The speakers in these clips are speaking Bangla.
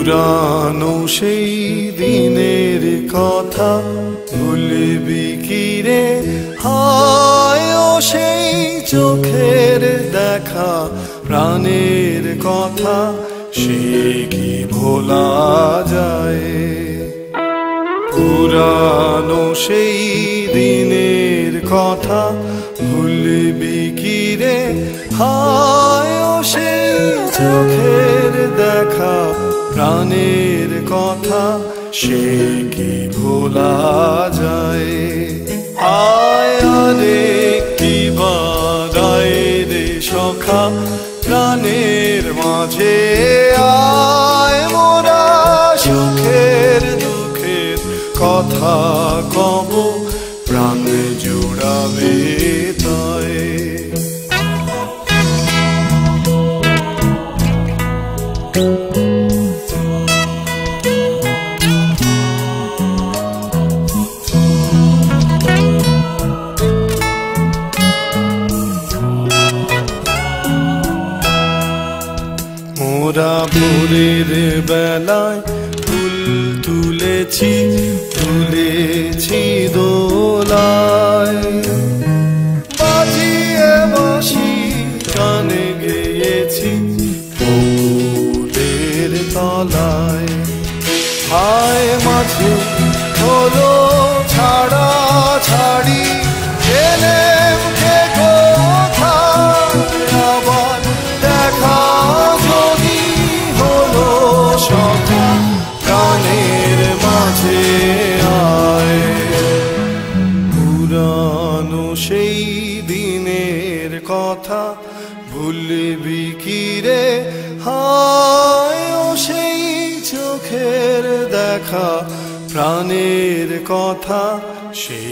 পুরানো সেই দিনের কথা ভুলবি কি রে? হায় ও সেই চোখের দেখা, প্রাণের কথা সে কি ভোলা যায়? পুরানো সেই দিনের কথা ভুলবি কি রে? হায় ও সেই চোখের দেখা, প্রাণের কথা সে কি ভোলা যায়? আয় আরে কি বাদায় রে সখা প্রাণের মাঝে, আয় মোরা সুখের দুঃখের কথা কব, প্রাণ জুড়াবে তাই। মোরা ভোরের বেলায় ফুল তুলেছি, তুলেছি দোলায়, বাজিয়ে বাঁশি গানে গেয়েছি ফুলের তলায়। হায় মাঝে হলো ছাড়া ছাড়ি, এলেম কে কোথায় আবার দেখা যদি হলো সখা প্রাণের মাঝে আয়। পুরানো সেই দিনের কথা ভুলবি কি রে? হায় ও সেই চোখের দেখা, প্রাণের কথা সে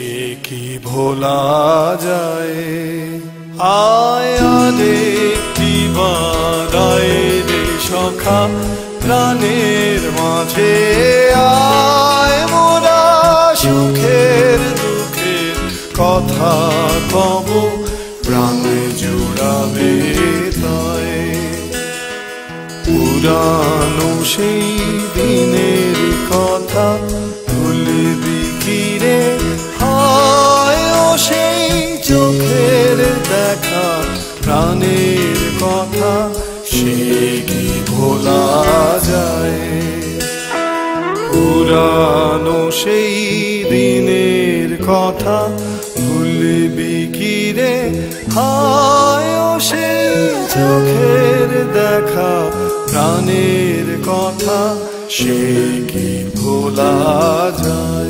কি ভোলা যায়? আয় আরে কি বাদায় রে সখা প্রাণের মাঝে, আয় মোরা সুখের দুঃখের কথা কব, প্রাণ জুড়াবে তাই। পুরানো সেই দিনের কথা ভুলবি কি রে? হায় ও সেই চোখের দেখা, প্রাণের কথা সে কি ভোলা যায়? পুরানো সেই দিনের কথা ভুলবি কি রে? হায় ও সেই চোখের দেখা, প্রাণের কথা সে কি ভোলা যায়?